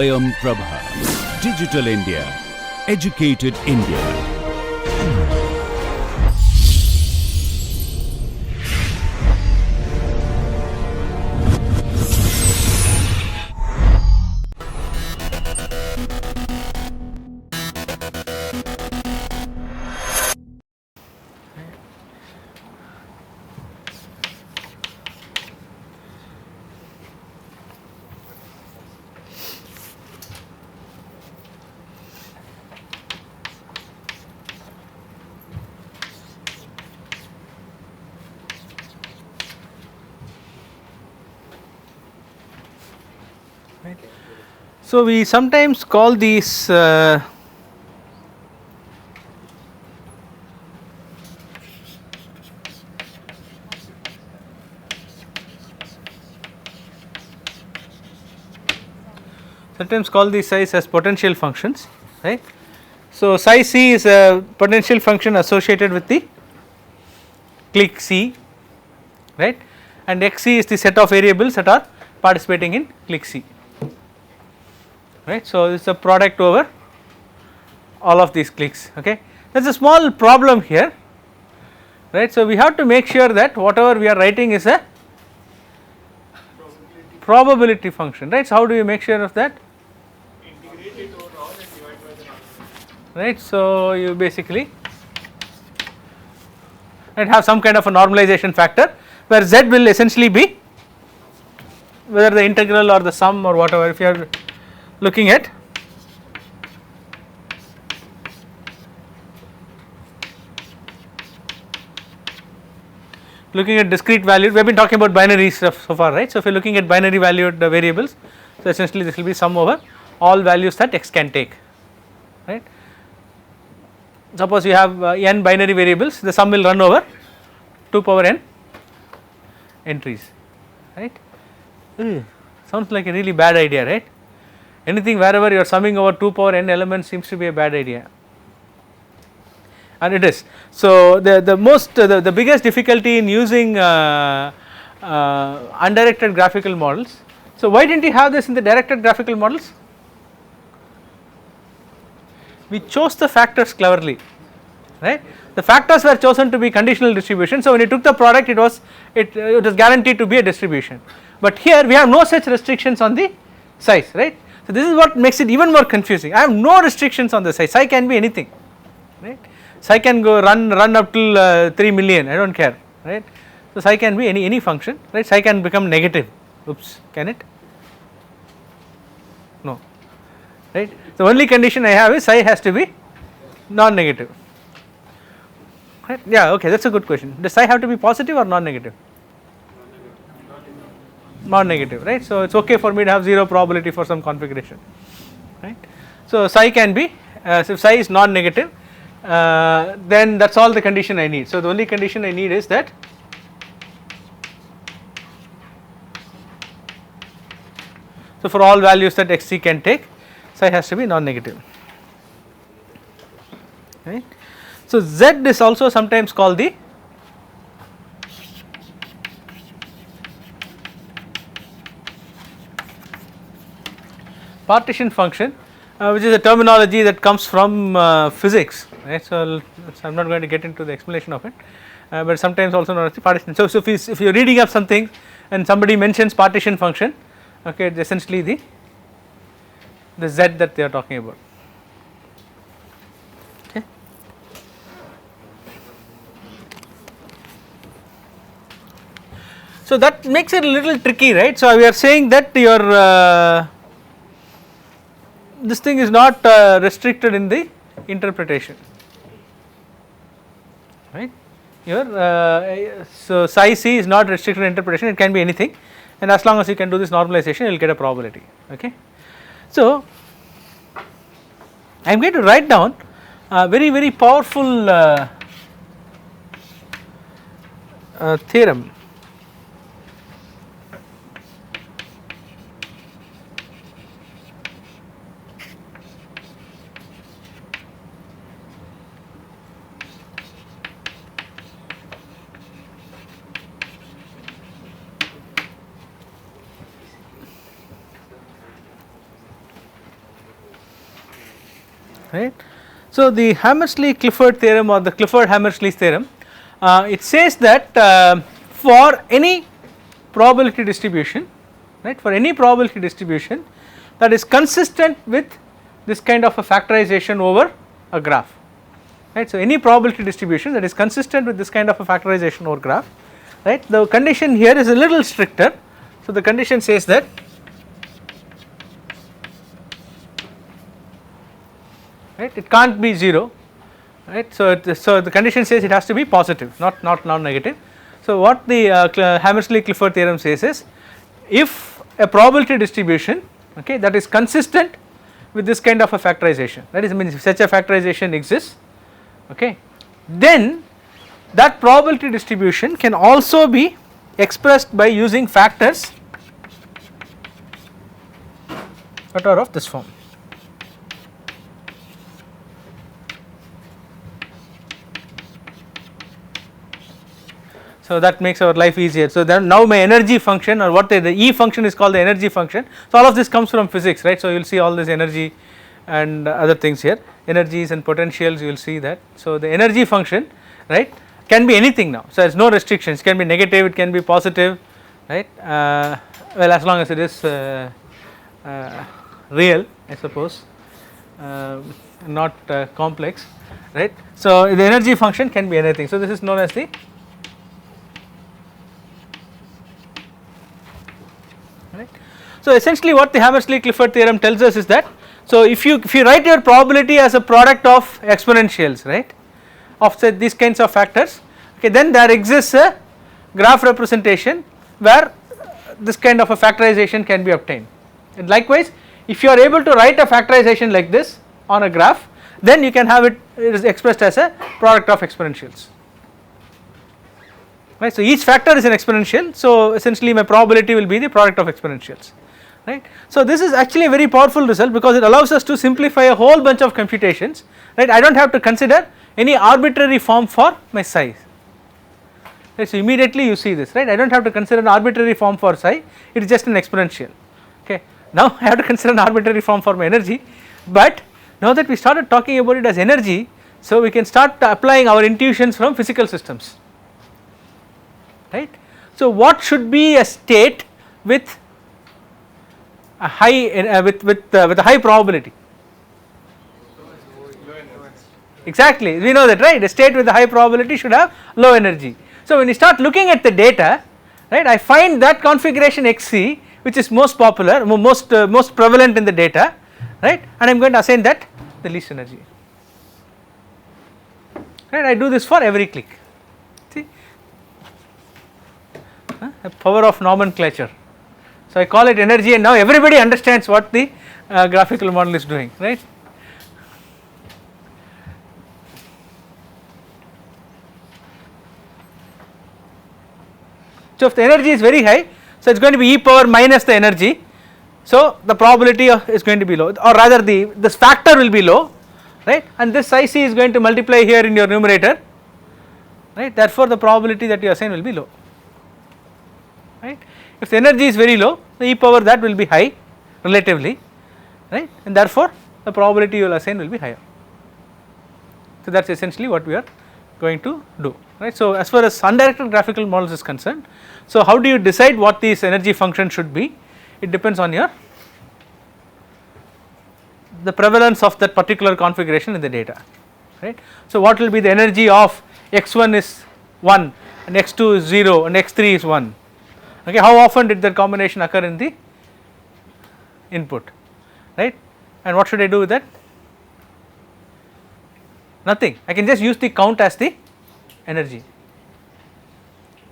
Swayam Prabha. Digital India. Educated India. So we sometimes call these size as potential functions, right. So psi c is a potential function associated with the clique C, right, and xc is the set of variables that are participating in clique C, right. So it is a product over all of these cliques, okay. There is a small problem here, right. So we have to make sure that whatever we are writing is a probability function, right. So how do you make sure of that? Integrate it over all and divide by the number. Right. So you basically have some kind of a normalization factor where z will essentially be whether the integral or the sum or whatever. If you are looking at discrete valued, we have been talking about binary stuff so far, right. So if you are looking at binary valued variables, so essentially this will be sum over all values that x can take, right. Suppose you have n binary variables, the sum will run over 2 power n entries, right. Sounds like a really bad idea, right. Anything wherever you are summing over 2 power n elements seems to be a bad idea, and it is. So the biggest difficulty in using undirected graphical models. So why didn't you have this in the directed graphical models? We chose the factors cleverly, right. The factors were chosen to be conditional distribution. So when you took the product, it was guaranteed to be a distribution. But here we have no such restrictions on the size, right. So this is what makes it even more confusing. I have no restrictions on the size. Psi can be anything, right. Psi can go run up till 3 million. I do not care, right. So psi can be any function, right. Psi can become negative. Oops, can it? No, right. The only condition I have is psi has to be non-negative, right. Yeah, okay, that is a good question. Does psi have to be positive or non-negative? Non-negative, right. So it is okay for me to have 0 probability for some configuration, right. So psi can be if psi is non-negative, then that is all the condition I need. So the only condition I need is that so for all values that xc can take, psi has to be non-negative, right. So z is also sometimes called the partition function, which is a terminology that comes from physics, right. So I am not going to get into the explanation of it, but sometimes also known as the partition. So if you are reading up something and somebody mentions partition function, okay, it is essentially the z that they are talking about, okay. So that makes it a little tricky, right. So we are saying that your this thing is not restricted in the interpretation, right. Your so psi c is not restricted in interpretation, it can be anything, and as long as you can do this normalization you will get a probability, okay. So I am going to write down a very powerful theorem. right. So, the Hammersley-Clifford theorem or the Clifford-Hammersley theorem, it says that for any probability distribution, right, for any probability distribution that is consistent with this kind of a factorization over a graph, right. So, any probability distribution that is consistent with this kind of a factorization over graph, right. The condition here is a little stricter. So, the condition says that right, it can't be 0, right. So, the condition says it has to be positive, not non-negative. So, what the Hammersley-Clifford theorem says is, if a probability distribution, okay, that is consistent with this kind of a factorization, that is, means if such a factorization exists, okay, then that probability distribution can also be expressed by using factors that are of this form. So, that makes our life easier. So, then now my energy function, or what the E function is called the energy function. So, all of this comes from physics, right. So, you will see all this energy and other things here, energies and potentials, you will see that. So, the energy function, right, can be anything now. So, there is no restrictions, it can be negative, it can be positive, right, well, as long as it is real, I suppose, not complex, right. So, the energy function can be anything. So, this is known as the right. So, essentially what the Hammersley-Clifford theorem tells us is that, so if you write your probability as a product of exponentials, right, of say these kinds of factors, okay, then there exists a graph representation where this kind of a factorization can be obtained. And likewise, if you are able to write a factorization like this on a graph, then you can have it is expressed as a product of exponentials, right. So, each factor is an exponential. So, essentially my probability will be the product of exponentials, right. So, this is actually a very powerful result because it allows us to simplify a whole bunch of computations, right. I do not have to consider any arbitrary form for my psi, right. So, immediately you see this, right, I do not have to consider an arbitrary form for psi, it is just an exponential, okay. Now, I have to consider an arbitrary form for my energy, but now that we started talking about it as energy, so we can start applying our intuitions from physical systems, right. So, what should be a state with a high with a high probability? Exactly, we know that, right, a state with a high probability should have low energy. So, when you start looking at the data, right, I find that configuration XC which is most popular, most prevalent in the data, right, and I am going to assign that the least energy, right. I do this for every click, see, the power of nomenclature. So, I call it energy and now everybody understands what the graphical model is doing, right. So, if the energy is very high, so it is going to be e power minus the energy. So, the probability is going to be low, or rather this factor will be low, right, and this psi c is going to multiply here in your numerator, right. Therefore, the probability that you assign will be low, right. If the energy is very low, the e power that will be high relatively, right, and therefore, the probability you will assign will be higher. So, that is essentially what we are going to do, right. So, as far as undirected graphical models is concerned, so how do you decide what this energy function should be? It depends on the prevalence of that particular configuration in the data, right. So, what will be the energy of x1 is 1 and x2 is 0 and x3 is 1, okay. How often did that combination occur in the input, right, and what should I do with that? Nothing, I can just use the count as the energy,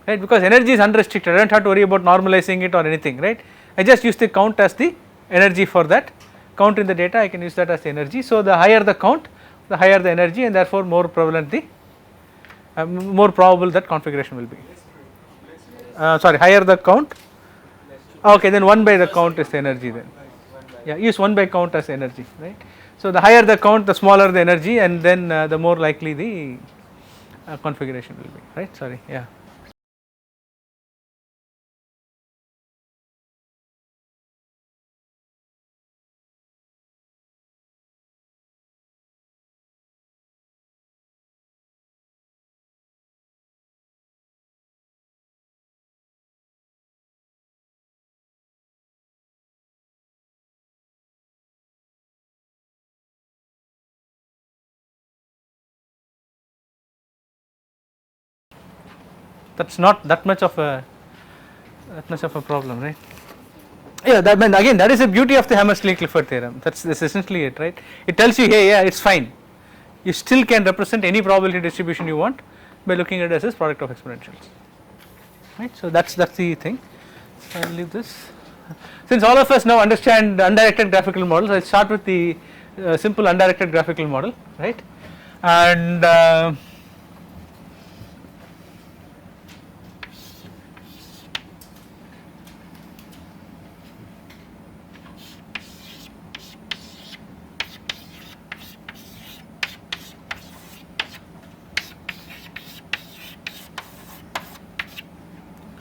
right, because energy is unrestricted, I do not have to worry about normalizing it or anything, right. I just use the count as the energy for that count in the data, I can use that as the energy. So, the higher the count, the higher the energy, and therefore more prevalent the more probable that configuration will be. Sorry, higher the count, okay, then 1 by the count is the energy then, yeah, use 1 by count as energy, right. So, the higher the count, the smaller the energy, and then the more likely the configuration will be, right, sorry, yeah. That's not that much of a problem, right? Yeah, that means again that is the beauty of the Hammersley-Clifford theorem. That's essentially it, right? It tells you, hey, yeah, it's fine. You still can represent any probability distribution you want by looking at it as a product of exponentials, right? So that's the thing. So I'll leave this. Since all of us now understand undirected graphical models, I'll start with the simple undirected graphical model, right? And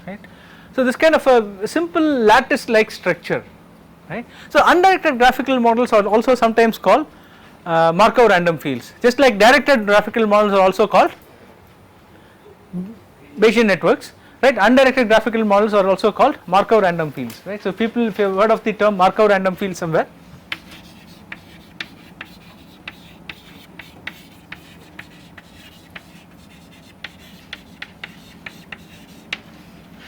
right. So this kind of a simple lattice like structure, right. So undirected graphical models are also sometimes called Markov random fields, just like directed graphical models are also called Bayesian networks, right. Undirected graphical models are also called Markov random fields, right. So people, if you have heard of the term Markov random field somewhere,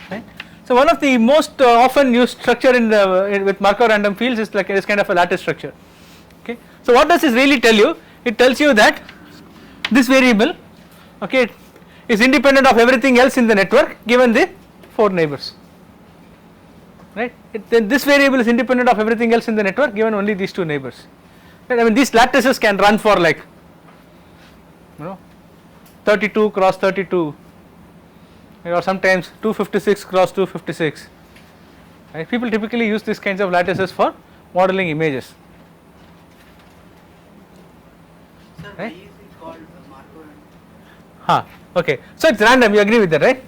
right. So one of the most often used structure in the with Markov random fields is like this kind of a lattice structure. Okay. So what does this really tell you? It tells you that this variable, okay, is independent of everything else in the network given the 4 neighbors, right. Then this variable is independent of everything else in the network given only these 2 neighbors, right. I mean these lattices can run for like 32 cross 32, or sometimes 256 cross 256, right. People typically use these kinds of lattices for modeling images. Sir, Right. why is it called Markov? Okay. So it's random. You agree with that, right?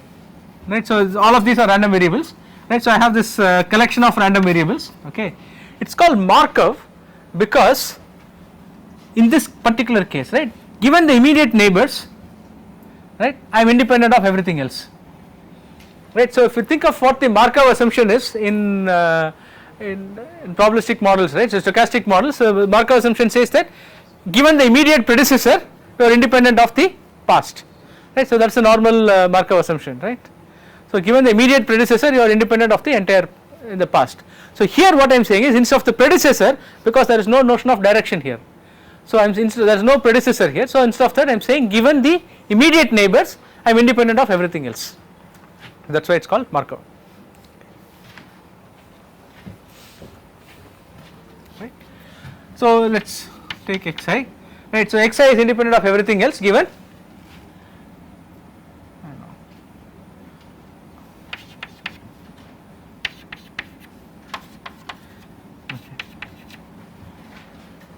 Right. So all of these are random variables, right? So I have this collection of random variables. Okay. It's called Markov because in this particular case, right, given the immediate neighbors, right, I am independent of everything else, right. So if you think of what the Markov assumption is in probabilistic models, right, so stochastic models, so Markov assumption says that given the immediate predecessor, you are independent of the past, right. So that is the normal Markov assumption, right. So given the immediate predecessor, you are independent of the entire in the past. So here what I am saying is instead of the predecessor, because there is no notion of direction here, so there is no predecessor here, so instead of that I am saying given the immediate neighbors, I am independent of everything else. That is why it is called Markov, right. So let us take xi, right. So xi is independent of everything else given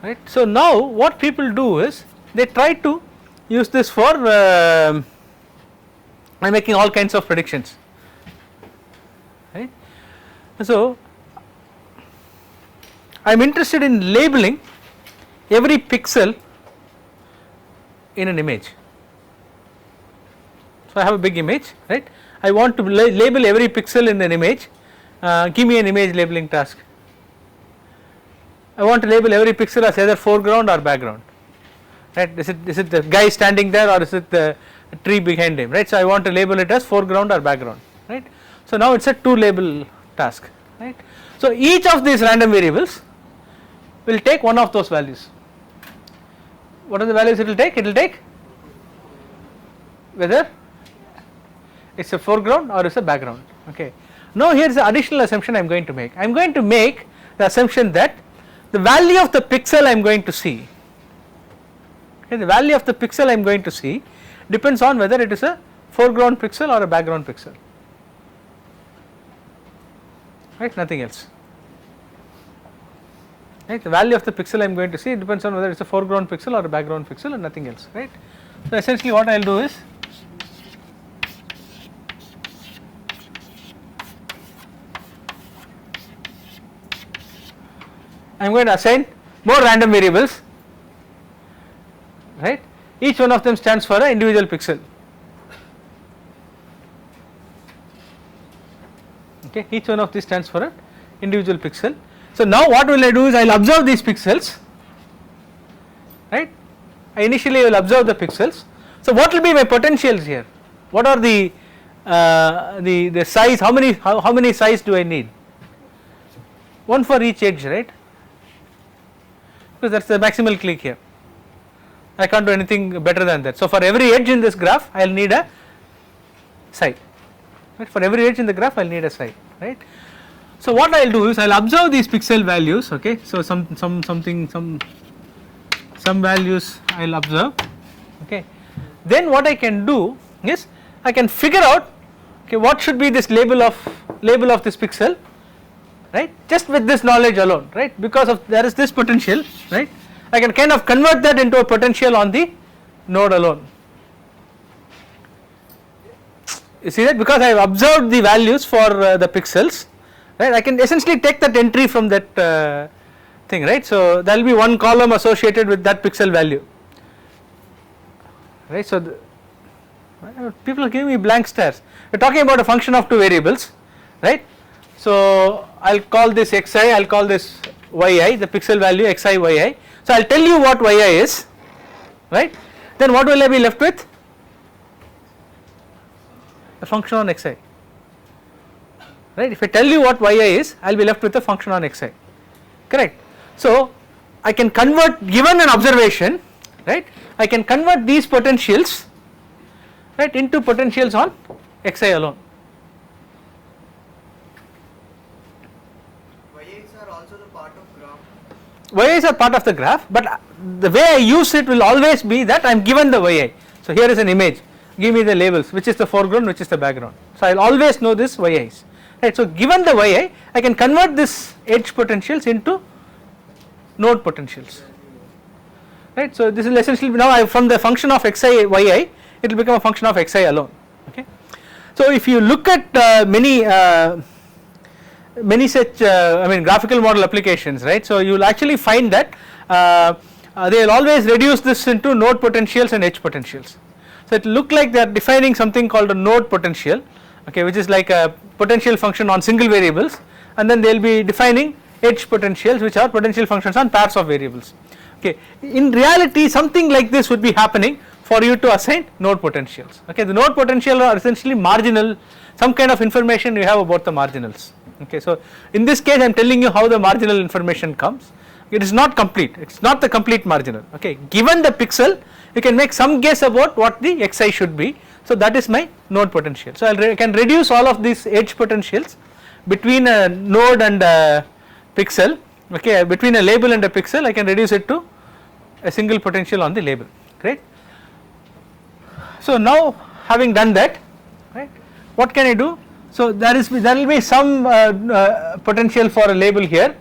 right. So now what people do is they try to use this for by making all kinds of predictions, right. So I am interested in labeling every pixel in an image. So I have a big image, right. I want to label every pixel in an image. Give me an image labeling task. I want to label every pixel as either foreground or background, right. Is it the guy standing there or is it the tree behind him, right. So I want to label it as foreground or background, right. So now it is a 2 label task, right. So each of these random variables will take one of those values. What are the values it will take? It will take whether it is a foreground or it is a background, okay. Now here is the additional assumption I am going to make. I am going to make the assumption that the value of the pixel I am going to see, okay, the value of the pixel I am going to see depends on whether it is a foreground pixel or a background pixel, right, nothing else, right. The value of the pixel I am going to see depends on whether it is a foreground pixel or a background pixel and nothing else, right. So essentially what I will do is I am going to assign more random variables, right. Each one of them stands for an individual pixel, okay. Each one of these stands for an individual pixel. So now what will I do is I will observe these pixels, right. I initially will observe the pixels. So what will be my potentials here? What are the the size, how many size do I need? One for each edge, right? Because that is the maximal clique here. I can't do anything better than that. So for every edge in this graph I will need a psi, right? For every edge in the graph I will need a psi, right? So what I will do is I will observe these pixel values, okay. So some values I will observe, okay. Then what I can do is I can figure out, okay, what should be this label of this pixel, right, just with this knowledge alone, right, because of there is this potential, right. I can kind of convert that into a potential on the node alone. You see that, because I have observed the values for the pixels, right, I can essentially take that entry from that thing, right. So there will be one column associated with that pixel value, right. So people are giving me blank stares. We are talking about a function of two variables, right. So I will call this xi, I will call this yi, the pixel value xi yi. So I will tell you what yi is, right. Then what will I be left with? A function on xi, right. If I tell you what yi is, I will be left with a function on xi, correct. So I can convert, given an observation, right, I can convert these potentials, right, into potentials on xi alone. YIs are also the part of graph. Yi's are part of the graph, but the way I use it will always be that I am given the yi. So here is an image, give me the labels, which is the foreground, which is the background. So I will always know this yi's, right. So given the yi, I can convert this edge potentials into node potentials, right. So this is essentially now from the function of xi yi, it will become a function of xi alone, okay. So if you look at many such graphical model applications, right. So you will actually find that they will always reduce this into node potentials and edge potentials. So it will look like they are defining something called a node potential, okay, which is like a potential function on single variables, and then they will be defining edge potentials, which are potential functions on pairs of variables, okay. In reality something like this would be happening for you to assign node potentials, okay. The node potential are essentially marginal, some kind of information you have about the marginals, okay. So in this case I am telling you how the marginal information comes. It is not complete, it is not the complete marginal, okay. Given the pixel you can make some guess about what the xi should be, so that is my node potential. So I can reduce all of these edge potentials between a node and a pixel, okay, between a label and a pixel I can reduce it to a single potential on the label, great. So now having done that, right, what can I do? So there will be some potential for a label here,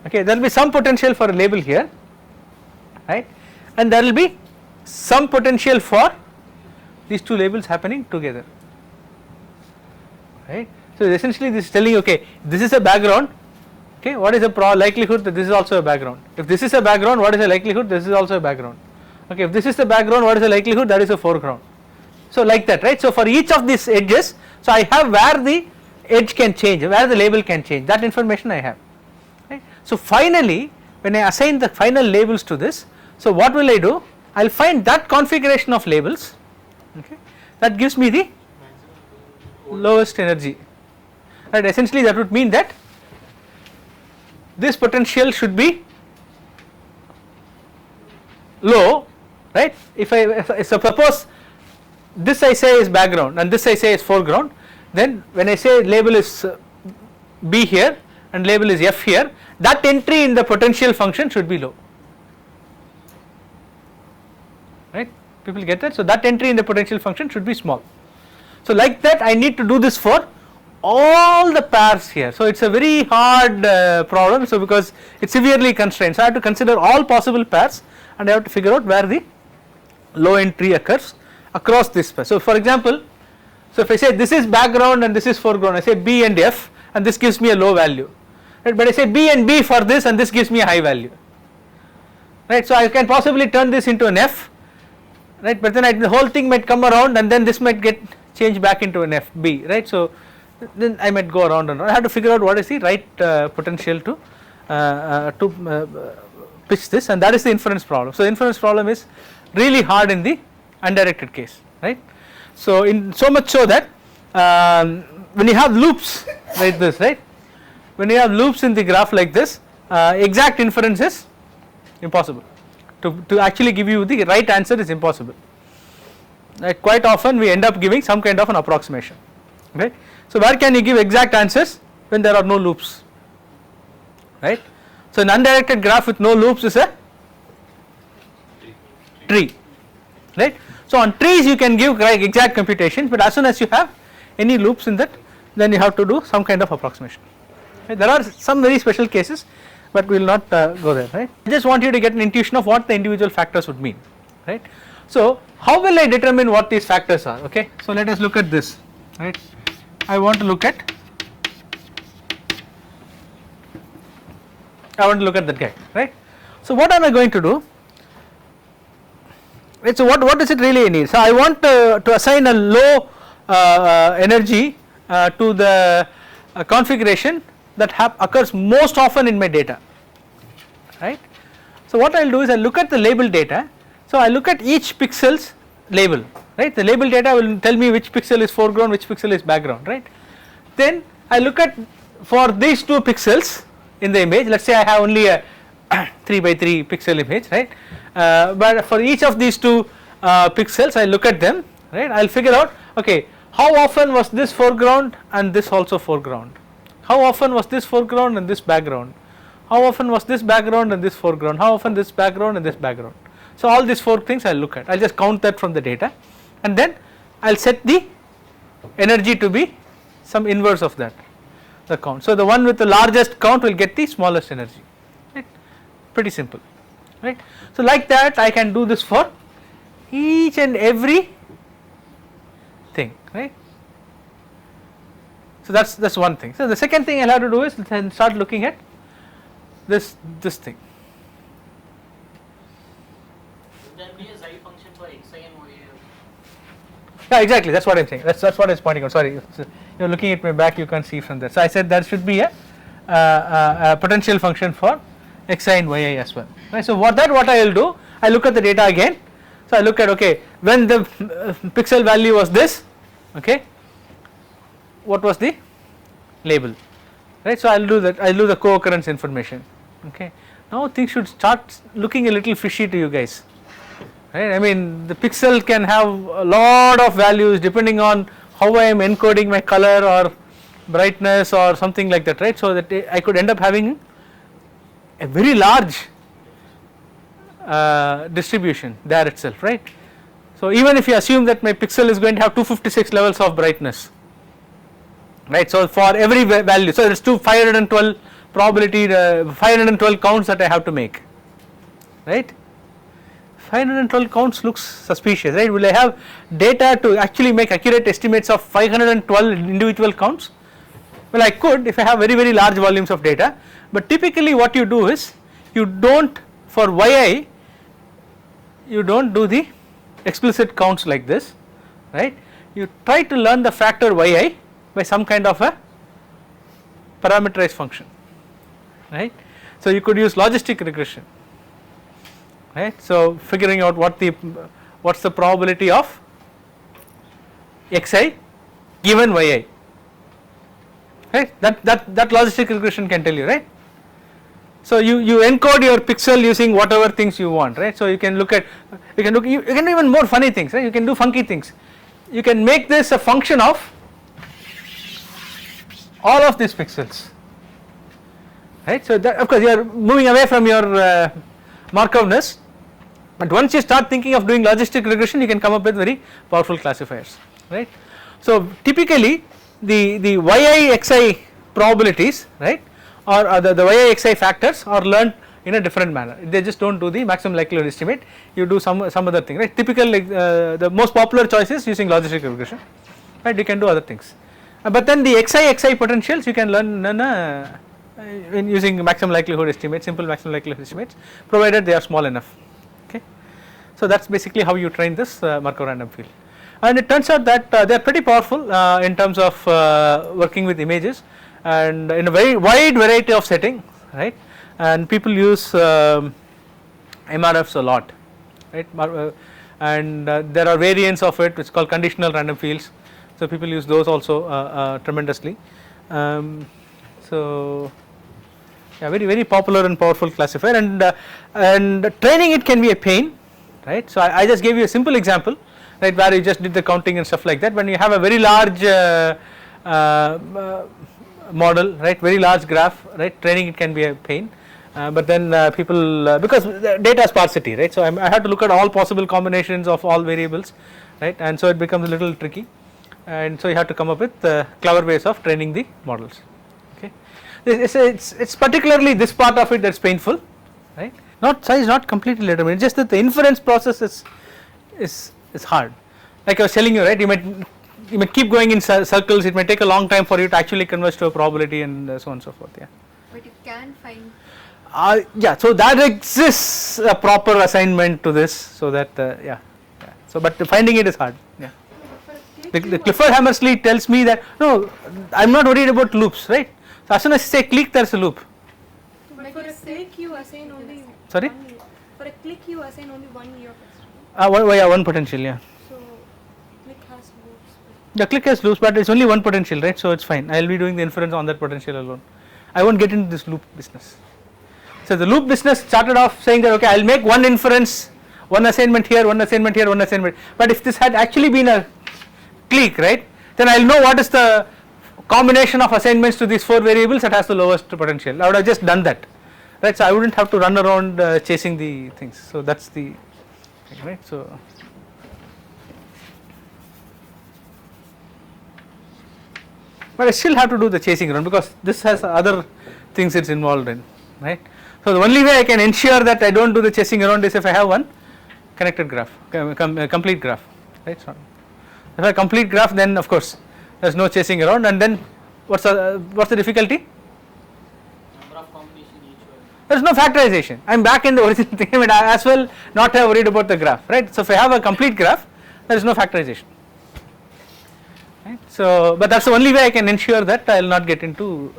okay, there will be some potential for a label here, right, and there will be some potential for these two labels happening together, right. So essentially this is telling you, okay, this is a background, okay, what is the likelihood that this is also a background? If this is a background, what is the likelihood this is also a background? Okay, if this is the background, what is the likelihood that is a foreground? So like that, right. So for each of these edges, so I have where the edge can change, where the label can change, that information I have, right. So finally when I assign the final labels to this, so what will I do? I will find that configuration of labels, okay, that gives me the lowest energy, right. Essentially that would mean that this potential should be low, right. If I suppose this I say is background and this I say is foreground, then when I say label is B here and label is F here, that entry in the potential function should be low, right. People get that? So that entry in the potential function should be small. So like that I need to do this for all the pairs here. So it is a very hard problem, so because it is severely constrained, so I have to consider all possible pairs and I have to figure out where the low entry occurs across this pair. So for example, so if I say this is background and this is foreground, I say B and F and this gives me a low value, right, but I say B and B for this and this gives me a high value, right. So I can possibly turn this into an F, right, but then the whole thing might come around and then this might get changed back into an FB, right. So then I might go around and around. I have to figure out what is the right potential to pitch this, and that is the inference problem. So inference problem is really hard in the undirected case, right. So in so much so that when you have loops like this, right, when you have loops in the graph like this, exact inference is impossible. To actually give you the right answer is impossible. Right, quite often we end up giving some kind of an approximation, right. So where can you give exact answers when there are no loops, right. So an undirected graph with no loops is a tree, right. So on trees you can give exact computations, but as soon as you have any loops in that, then you have to do some kind of approximation. Right. There are some very special cases, but we will not go there, right. I just want you to get an intuition of what the individual factors would mean, right. So how will I determine what these factors are? Okay, so let us look at this, right. I want to look at that guy, right. So what am I going to do? Right, so what does it really need? So I want to assign a low energy to the configuration that occurs most often in my data, right. So what I will do is I look at the label data. So I look at each pixel's label, right. The label data will tell me which pixel is foreground, which pixel is background, right. Then I look at for these two pixels in the image, let us say I have only a 3 by 3 pixel image, right, but for each of these two pixels I look at them, right. I will figure out, okay, how often was this foreground and this also foreground, how often was this foreground and this background, how often was this background and this foreground, how often this background and this background. So all these 4 things I will look at, I will just count that from the data, and then I will set the energy to be some inverse of that, the count. So the one with the largest count will get the smallest energy, right, pretty simple, right. So like that I can do this for each and every thing, right. So that's one thing. So the second thing I will have to do is then start looking at this thing. There be a psi function for xi and yi. Yeah, exactly, that is what I am saying, that is what I was pointing out, sorry, you are looking at my back, you can see from there. So I said there should be a potential function for xi and yi as well, right. So what I will do, I look at the data again. So I look at, okay, when the pixel value was this, okay, what was the label, right. So I will do that, I will do the co-occurrence information, okay. Now things should start looking a little fishy to you guys, right. I mean the pixel can have a lot of values depending on how I am encoding my color or brightness or something like that, right. So that I could end up having a very large distribution there itself, right. So even if you assume that my pixel is going to have 256 levels of brightness, right. So for every value, so there is 512 probability, 512 counts that I have to make, right. 512 counts looks suspicious, right. Will I have data to actually make accurate estimates of 512 individual counts? Well, I could if I have very large volumes of data, but typically what you do is you don't, for yi you don't do the explicit counts like this, right. You try to learn the factor yi by some kind of a parameterized function, right. So you could use logistic regression, right. So figuring out what's the probability of xi given yi, right. That logistic regression can tell you, right. So you encode your pixel using whatever things you want, right. So you can look at, you can do even more funny things, right. You can do funky things, you can make this a function of all of these pixels, right. So that, of course you are moving away from your Markovness, but once you start thinking of doing logistic regression you can come up with very powerful classifiers, right. So typically the yi xi probabilities, right, or the yi xi factors are learned in a different manner, they just do not do the maximum likelihood estimate, you do some other thing, right. Typical, like the most popular choice is using logistic regression, right. You can do other things, but then the xi potentials you can learn in using maximum likelihood estimates, simple maximum likelihood estimates, provided they are small enough, okay. So that is basically how you train this Markov random field, and it turns out that they are pretty powerful in terms of working with images and in a very wide variety of settings, right, and people use MRFs a lot, right, and there are variants of it which is called conditional random fields. So people use those also tremendously. So yeah, very popular and powerful classifier, and training it can be a pain, right? So I just gave you a simple example, right, where you just did the counting and stuff like that. When you have a very large model, right, very large graph, right, training it can be a pain. But then people because the data sparsity, right, so I have to look at all possible combinations of all variables, right, and so it becomes a little tricky, and so you have to come up with clever ways of training the models. Okay, it's particularly this part of it that's painful, right. Not size, not completely determined. It's just that the inference process is hard. Like I was telling you, right, you might keep going in circles. It may take a long time for you to actually converge to a probability and so on and so forth. Yeah. But you can find. Yeah, so that exists a proper assignment to this, so that yeah. So but finding it is hard. Yeah. The Clifford-Hammersley tells me that no, I'm not worried about loops, right? So as soon as you say click, there's a loop. But for a click you assign only. Sorry. For a click you assign only one E of x. Yeah, one potential. Yeah. So click has loops. The click has loops, but it's only one potential, right? So it's fine. I'll be doing the inference on that potential alone. I won't get into this loop business. So the loop business started off saying that okay, I'll make one inference, one assignment here, one assignment here, one assignment. But if this had actually been a click, right, then I'll know what is the combination of assignments to these 4 variables that has the lowest potential. I would have just done that, right? So I wouldn't have to run around chasing the things. So that's the thing, right? So. But I still have to do the chasing around because this has other things it's involved in, right? So the only way I can ensure that I don't do the chasing around is if I have one connected graph, complete graph, right? So if I have a complete graph, then of course there is no chasing around, and then what's the difficulty? Number of combination each one. There is no factorization. I am back in the original thing. I mean, I as well not have worried about the graph, right? So if I have a complete graph, there is no factorization. Right? So, but that's the only way I can ensure that I will not get into